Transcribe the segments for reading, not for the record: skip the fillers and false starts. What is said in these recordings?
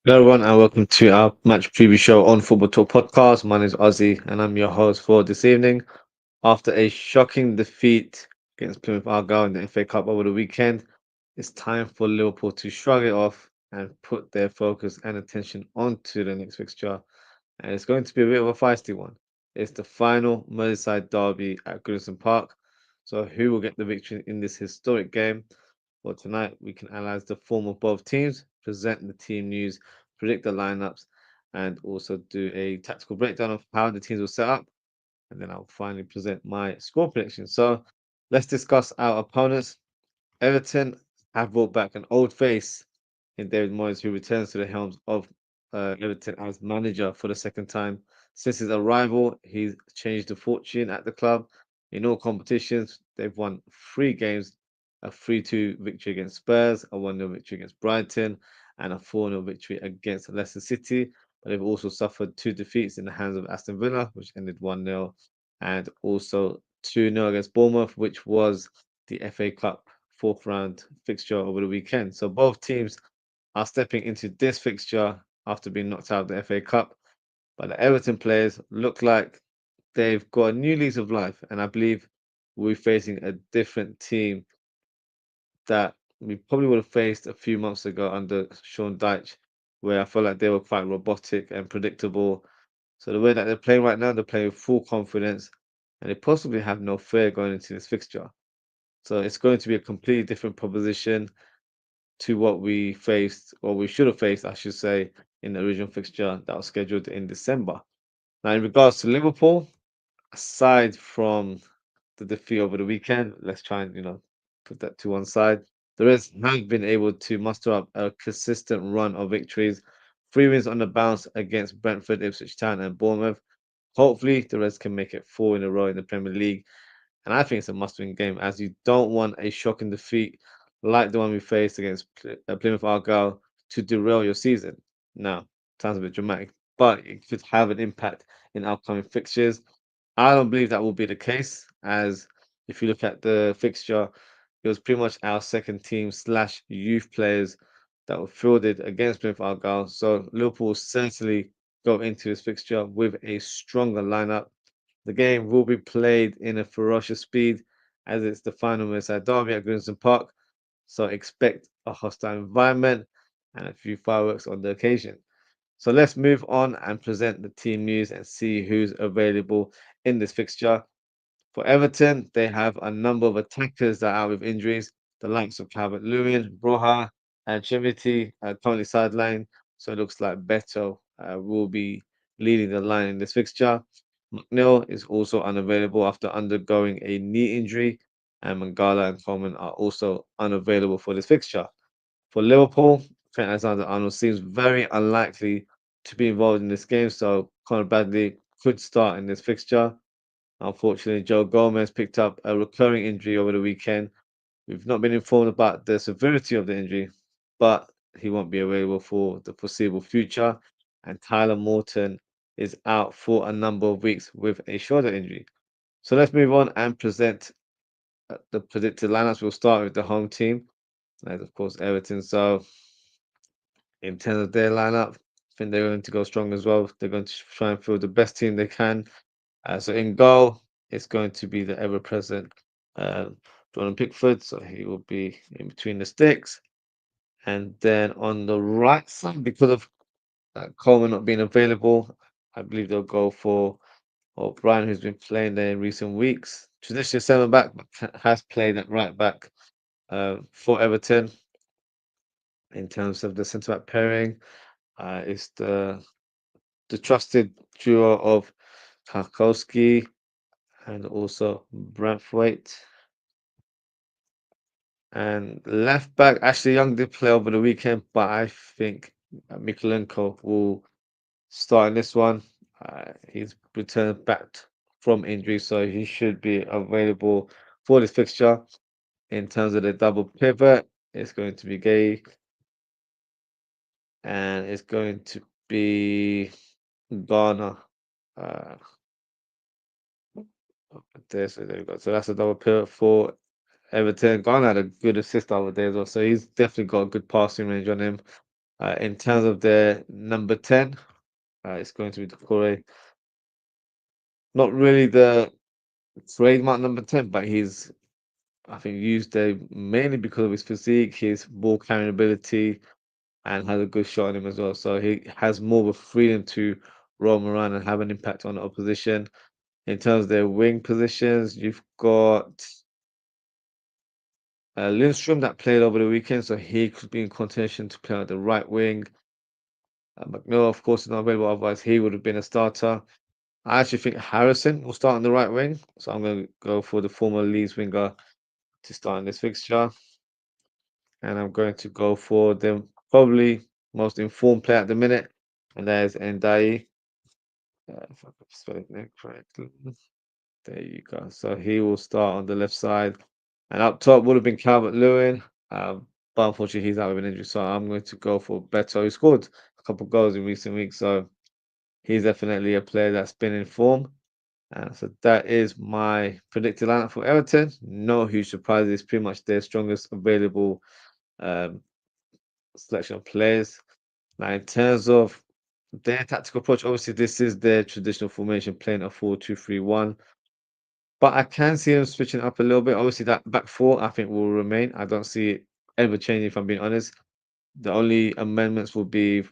Hello, everyone, and welcome to our match preview show on Football Talk Podcast. My name is Ozzie, and I'm your host for this evening. After a shocking defeat against Plymouth Argyle in the FA Cup over the weekend, it's time for Liverpool to shrug it off and put their focus and attention onto the next fixture. And it's going to be a bit of a feisty one. It's the final Merseyside Derby at Goodison Park. So, who will get the victory in this historic game? Well, tonight we can analyze the form of both teams, present the team news, predict the lineups, and also do a tactical breakdown of how the teams will set up. And then I'll finally present my score prediction. So let's discuss our opponents. Everton have brought back an old face in David Moyes, who returns to the helms of Everton as manager for the second time. Since his arrival, he's changed the fortune at the club. In all competitions, they've won three games, a 3-2 victory against Spurs, a 1-0 victory against Brighton, and a 4-0 victory against Leicester City. But they've also suffered two defeats in the hands of Aston Villa, which ended 1-0, and also 2-0 against Bournemouth, which was the FA Cup fourth round fixture over the weekend. So both teams are stepping into this fixture after being knocked out of the FA Cup. But the Everton players look like they've got a new lease of life, and I believe we're facing a different team that we probably would have faced a few months ago under Sean Dyche, where I feel like they were quite robotic and predictable. So the way that they're playing right now, they're playing with full confidence, and they possibly have no fear going into this fixture. So it's going to be a completely different proposition to what we faced, or we should have faced, I should say, in the original fixture that was scheduled in December. Now, in regards to Liverpool, aside from the defeat over the weekend, let's try and put that to one side. The Reds have been able to muster up a consistent run of victories, three wins on the bounce against Brentford, Ipswich Town, and Bournemouth. Hopefully, the Reds can make it four in a row in the Premier League, and I think it's a must-win game, as you don't want a shocking defeat like the one we faced against Plymouth Argyle to derail your season. Now, sounds a bit dramatic, but it could have an impact in upcoming fixtures. I don't believe that will be the case, as if you look at the fixture, it was pretty much our second team slash youth players that were fielded against Plymouth Argyle. So Liverpool will certainly go into this fixture with a stronger lineup. The game will be played in a ferocious speed, as it's the final Merseyside Derby at Goodison Park. So expect a hostile environment and a few fireworks on the occasion. So let's move on and present the team news and see who's available in this fixture. For Everton, they have a number of attackers that are out with injuries. The likes of Calvert-Lewin, Broha, and Chimity are currently sidelined. So it looks like Beto will be leading the line in this fixture. McNeil is also unavailable after undergoing a knee injury, and Mangala and Coleman are also unavailable for this fixture. For Liverpool, Trent Alexander-Arnold seems very unlikely to be involved in this game, so Conor Bradley could start in this fixture. Unfortunately, Joe Gomez picked up a recurring injury over the weekend. We've not been informed about the severity of the injury, but he won't be available for the foreseeable future. And Tyler Morton is out for a number of weeks with a shoulder injury. So let's move on and present the predicted lineups. We'll start with the home team, and of course Everton. So in terms of their lineup, I think they're going to go strong as well. They're going to try and field the best team they can. So in goal, it's going to be the ever-present uh, Jordan Pickford. So he will be in between the sticks. And then on the right side, because of Coleman not being available, I believe they'll go for O'Brien, who's been playing there in recent weeks. Traditionally centre back, but has played at right back for Everton. In terms of the centre back pairing, it's the trusted duo of Tarkowski and also Braithwaite. And left back, Ashley Young did play over the weekend, but I think Mikolenko will start in this one. He's returned back from injury, so he should be available for this fixture. In terms of the double pivot, it's going to be Gay, and it's going to be Ghana. Uh, there we go. So that's a double pivot for Everton. Ghana had a good assist the other day as well, so he's definitely got a good passing range on him. In terms of their number 10, it's going to be Doucouré. Not really the trademark number 10, but he's, I think, used there mainly because of his physique, his ball carrying ability, and has a good shot on him as well. So he has more of a freedom to roam around and have an impact on the opposition. In terms of their wing positions, you've got Lindstrom that played over the weekend, so he could be in contention to play on the right wing. McNeil, of course, is not available, otherwise he would have been a starter. I actually think Harrison will start on the right wing, so I'm going to go for the former Leeds winger to start in this fixture. And I'm going to go for the probably most informed player at the minute, and that is Ndai. If I could spell it name correctly. There you go. So he will start on the left side. And up top would have been Calvert Lewin. But unfortunately, he's out with an injury. So I'm going to go for Beto. He scored a couple of goals in recent weeks. So he's definitely a player that's been in form. So that is my predicted lineup for Everton. No huge surprises. Pretty much their strongest available um, selection of players. Now, in terms of their tactical approach, obviously, this is their traditional formation, playing a 4-2-3-1. But I can see them switching up a little bit. Obviously, that back four, I think, will remain. I don't see it ever changing, if I'm being honest. The only amendments will be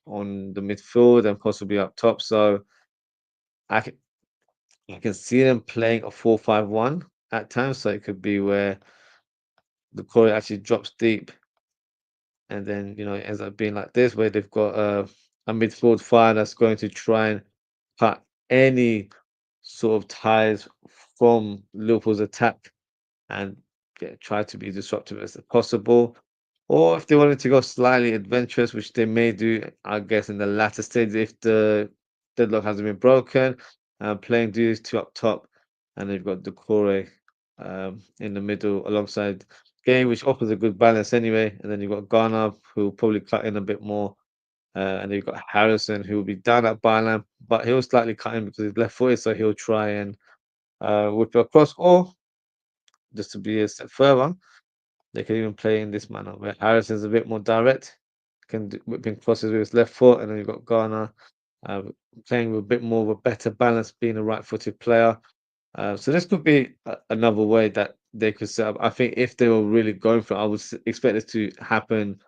on the midfield and possibly up top. So I can, I can see them playing a 4-5-1 at times. So it could be where the core actually drops deep and then, it ends up being like this, where they've got a midfield fire that's going to try and cut any sort of ties from Liverpool's attack and try to be disruptive as possible. Or if they wanted to go slightly adventurous, which they may do, I guess, in the latter stage if the deadlock hasn't been broken, playing these two up top, and they've got Doucouré in the middle alongside Game, which offers a good balance anyway. And then you've got Ghana, who will probably cut in a bit more. And then you've got Harrison, who will be down at byline, but he'll slightly cut in because he's left footed, so he'll try and whip it across. Or just to be a step further, they can even play in this manner where Harrison's a bit more direct, can do whipping crosses with his left foot, and then you've got Garner uh, playing with a bit more of a better balance, being a right-footed player. So this could be another way that they could set up. I think if they were really going for it, I would expect this to happen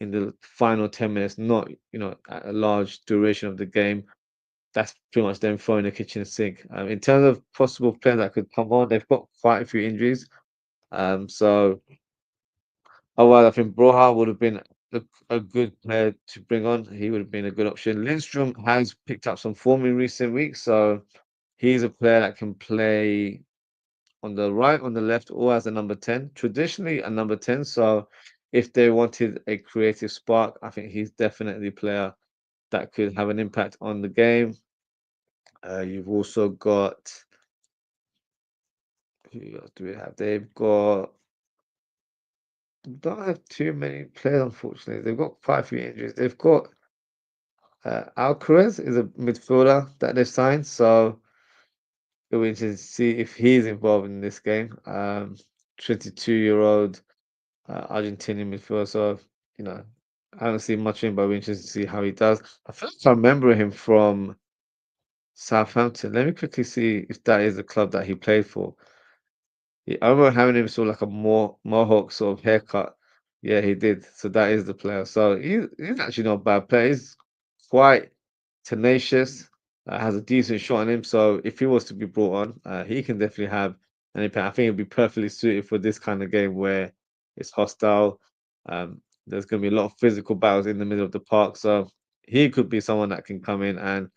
in the final 10 minutes, not at a large duration of the game. That's pretty much them throwing the kitchen sink. In terms of possible players that could come on, they've got quite a few injuries. So otherwise, I think Broha would have been a good player to bring on. He would have been a good option. Lindstrom has picked up some form in recent weeks, so he's a player that can play on the right, on the left, or as a number 10. Traditionally, a number 10. So if they wanted a creative spark, I think he's definitely a player that could have an impact on the game. You've also got, who else do we have? They've got don't have too many players, unfortunately. They've got quite a few injuries. They've got Alcaraz is a midfielder that they've signed, so it'll be interesting to see if he's involved in this game. 22-year-old Argentinian midfielder. So I haven't seen much of him, but it'll be interesting to see how he does. I feel like I remember him from Southampton. Let me quickly see if that is the club that he played for. Yeah, I remember having him sort of like a mohawk sort of haircut. Yeah, he did. So that is the player. So he's actually not a bad player. He's quite tenacious, has a decent shot on him. So if he was to be brought on, he can definitely have an impact. I think he'll be perfectly suited for this kind of game where it's hostile. There's going to be a lot of physical battles in the middle of the park. So he could be someone that can come in and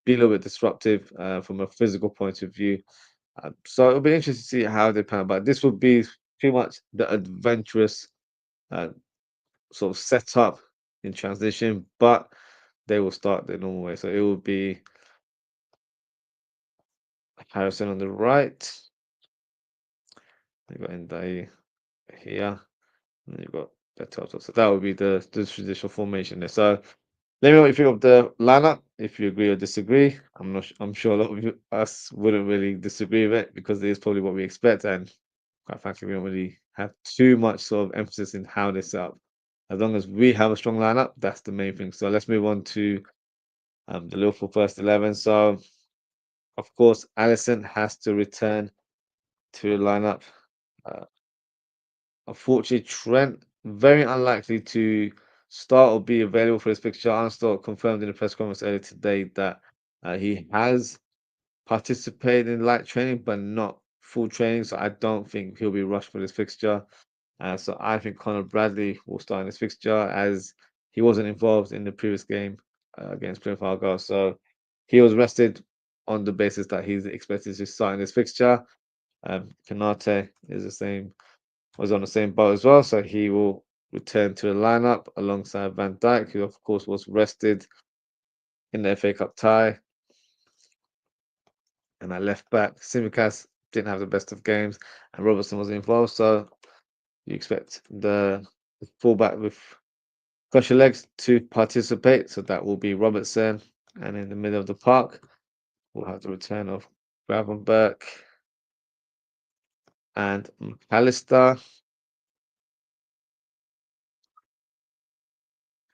be a little bit disruptive from a physical point of view. So it'll be interesting to see how they plan. But this would be pretty much the adventurous uh, sort of setup in transition, but they will start the normal way. So it will be Harrison on the right. You got Ndai here, and then you've got Beto. So that would be the traditional formation there. So let me know what you think of the lineup. If you agree or disagree, I'm sure a lot of us wouldn't really disagree with it because it is probably what we expect, and quite frankly, we don't really have too much sort of emphasis in how they set up. As long as we have a strong lineup, that's the main thing. So let's move on to the Liverpool first 11. So, of course, Allison has to return to the lineup. Uh, Unfortunately, Trent very unlikely to start or be available for this fixture. Armstrong confirmed in the press conference earlier today that he has participated in light training, but not full training. So I don't think he'll be rushed for this fixture. So I think Conor Bradley will start in this fixture as he wasn't involved in the previous game against Plymouth Argyle. So he was rested on the basis that he's expected to start in this fixture. Kanate is the same, was on the same boat as well, so he will return to the lineup alongside Van Dijk, who of course was rested in the FA Cup tie. And at left back, Simicast didn't have the best of games, and Robertson was involved, so you expect the fullback with crusher legs to participate. So that will be Robertson, and in the middle of the park, we'll have the return of Gravenberch and McAllister.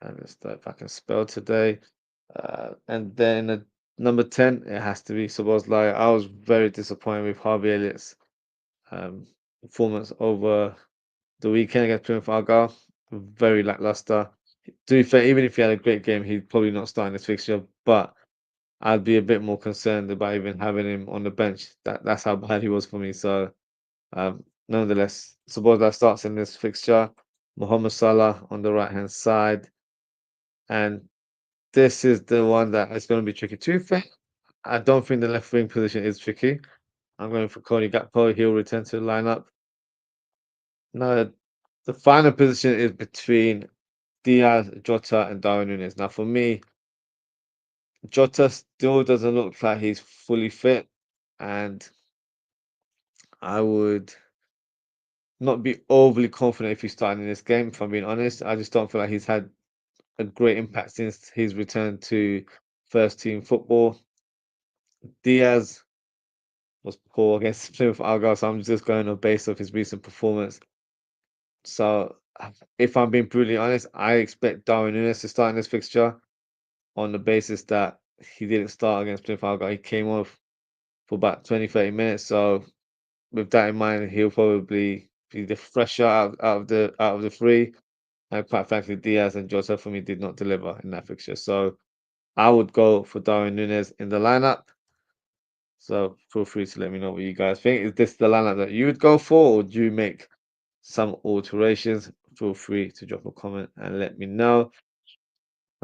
And let's start if I can spell today. And then at number 10, it has to be Szoboszlai. I was very disappointed with Harvey Elliott's um, performance over the weekend against Plymouth Argyle. Very lackluster. To be fair, even if he had a great game, he'd probably not start in this fixture. But I'd be a bit more concerned about even having him on the bench. That's how bad he was for me. So nonetheless, Szoboszlai starts in this fixture. Mohamed Salah on the right hand side, and this is the one that is going to be tricky. To be fair, I don't think the left wing position is tricky. I'm going for Cody Gakpo. He'll return to the lineup. Now, the final position is between Diaz, Jota, and Darwin Núñez. Now, for me, Jota still doesn't look like he's fully fit, and I would not be overly confident if he's starting in this game, if I'm being honest. I just don't feel like he's had a great impact since his return to first team football. Diaz was poor against Plymouth Argyle, so I'm just going on base of his recent performance. So, if I'm being brutally honest, I expect Darwin Núñez to start in this fixture on the basis that he didn't start against Plymouth Argyle. He came off for about 20, 30 minutes. So, with that in mind, he'll probably be the fresher out of the three. And quite frankly, Diaz and Jota for me did not deliver in that fixture. So, I would go for Darwin Núñez in the lineup. So feel free to let me know what you guys think. Is this the lineup that you would go for, or do you make some alterations? Feel free to drop a comment and let me know.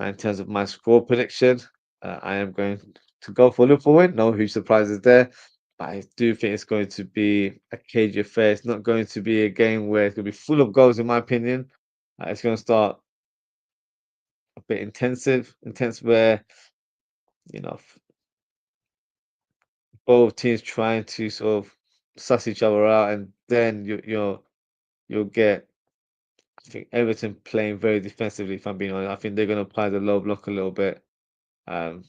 In terms of my score prediction, I am going to go for Liverpool win. No huge surprises there, but I do think it's going to be a cagey affair. It's not going to be a game where it's going to be full of goals, in my opinion. It's going to start a bit intense where you know both teams trying to sort of suss each other out, and then you'll get, I think, Everton playing very defensively. If I'm being honest, I think they're going to apply the low block a little bit. Um,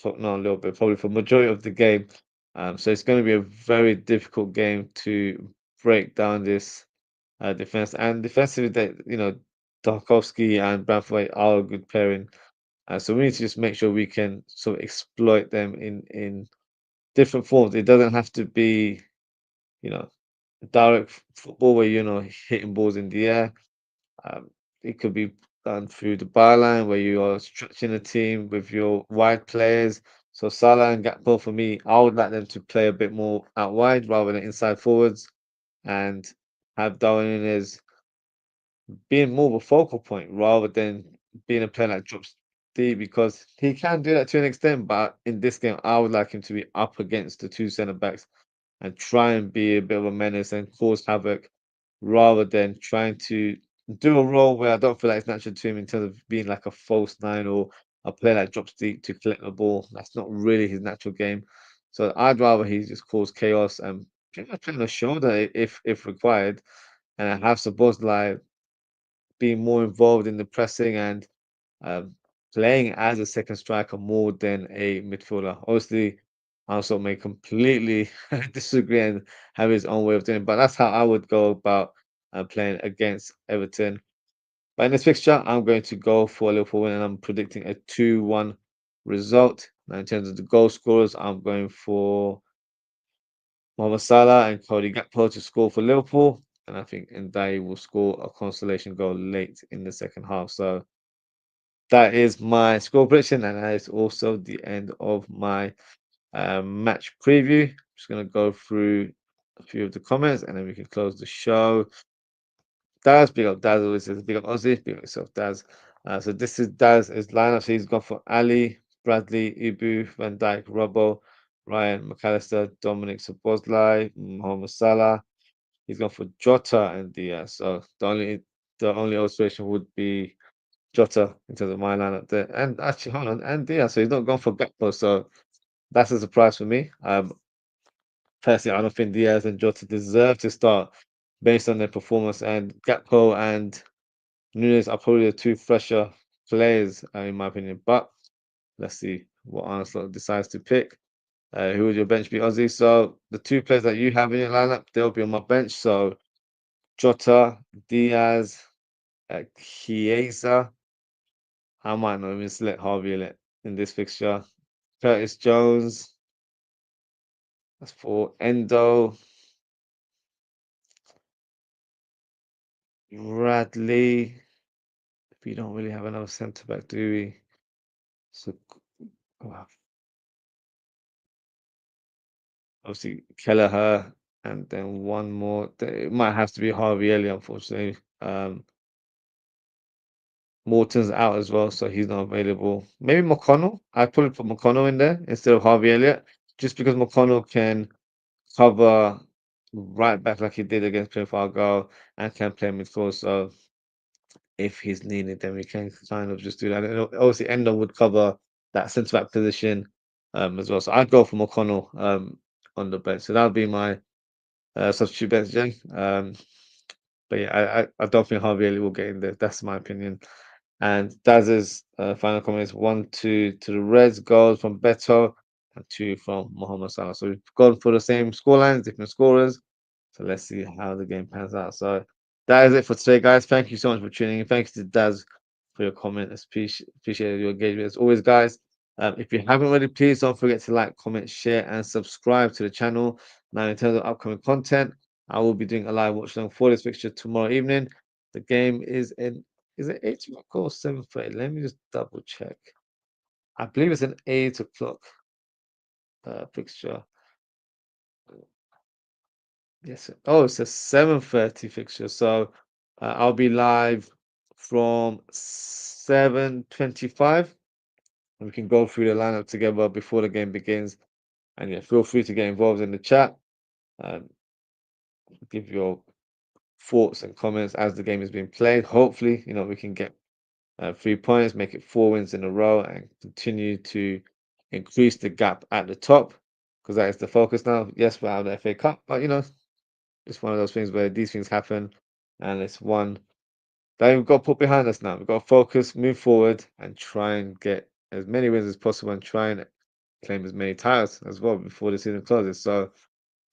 not a little bit, probably for majority of the game. So it's going to be a very difficult game to break down this defense. And defensively, that Tarkovsky and Branthwaite are a good pairing. So we need to just make sure we can sort of exploit them in different forms. It doesn't have to be, you know, direct football where hitting balls in the air. Um, it could be done through the byline where you are stretching the team with your wide players. So Salah and Gakpo, for me, I would like them to play a bit more out wide rather than inside forwards, and have Darwin Núñez being more of a focal point rather than being a player that drops deep, because he can do that to an extent. But in this game, I would like him to be up against the two centre backs and try and be a bit of a menace and cause havoc rather than trying to do a role where I don't feel like it's natural to him in terms of being like a false nine or a player that drops deep to collect the ball. That's not really his natural game. So I'd rather he just cause chaos and pretty much play on the shoulder if required, and have Szoboszlai being more involved in the pressing and um, playing as a second striker more than a midfielder. Obviously, also may completely disagree and have his own way of doing it, but that's how I would go about playing against Everton. But in this fixture, I'm going to go for a Liverpool win, and I'm predicting a 2-1 result. Now, in terms of the goal scorers, I'm going for Mohamed Salah and Cody Gakpo to score for Liverpool. And I think Ndai will score a consolation goal late in the second half. So that is my score prediction, and that is also the end of my match preview. Just going to go through a few of the comments, and then we can close the show. Daz, big up Daz, always says big up Ozzie, big up yourself, Daz. So this is Daz's lineup. So he's gone for Ali, Bradley, Ibu, Van Dijk, Robbo, Ryan, McAllister, Dominic Szoboszlai, Mohamed Salah. He's gone for Jota and Diaz. So the only alteration would be Jota in terms of my lineup there. And actually, hold on, and Diaz. So he's not gone for Gakpo. So that's a surprise for me. Personally, I don't think Diaz and Jota deserve to start based on their performance. And Gakpo and Nunes are probably the two fresher players, in my opinion. But let's see what Arne Slot decides to pick. Who would your bench be, Ozzy? So the two players that you have in your lineup, they'll be on my bench. So Jota, Diaz, Chiesa. I might not even select Harvey Elliott in this fixture. Curtis Jones. That's for Endo. Bradley. We don't really have another centre back, do we? So well, obviously Kelleher, and then one more. It might have to be Harvey Elliott, unfortunately. Morton's out as well, so he's not available. Maybe McConnell. I'd probably put McConnell in there instead of Harvey Elliott, just because McConnell can cover right back like he did against Plymouth Argyle and can play midfield. So if he's needed, then we can kind of just do that. And obviously, Endo would cover that centre back position as well. So I'd go for McConnell on the bench. So that would be my substitute bench, Jay. But yeah, I don't think Harvey Elliott will get in there. That's my opinion. And Daz's final comment is 1-2 to the Reds, goals from Beto and 2 from Mohamed Salah. So we've gone for the same scorelines, different scorers. So let's see how the game pans out. So that is it for today, guys. Thank you so much for tuning in. Thanks to Daz for your comment. Appreciate your engagement as always, guys. If you haven't already, please don't forget to like, comment, share, and subscribe to the channel. Now, in terms of upcoming content, I will be doing a live watch along for this fixture tomorrow evening. The game is it 8 o'clock or 7:30? Let me just double check. I believe it's an 8 o'clock fixture. Yes. Oh, it's a 7:30 fixture. So I'll be live from 7:25. We can go through the lineup together before the game begins. And yeah, feel free to get involved in the chat. Um, give your thoughts and comments as the game is being played. Hopefully, we can get 3 points, make it 4 wins in a row, and continue to increase the gap at the top, because that is the focus now. Yes, we're out of the FA Cup, but it's one of those things where these things happen, and it's one that we've got to put behind us now. We've got to focus, move forward, and try and get as many wins as possible, and try and claim as many titles as well before the season closes. So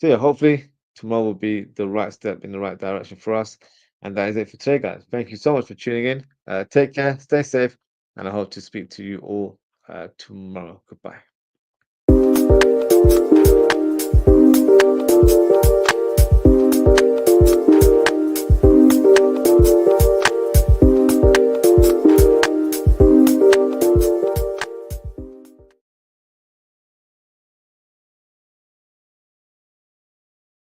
yeah, hopefully tomorrow will be the right step in the right direction for us. And that is it for today, guys. Thank you so much for tuning in. Take care, stay safe, and I hope to speak to you all tomorrow. Goodbye.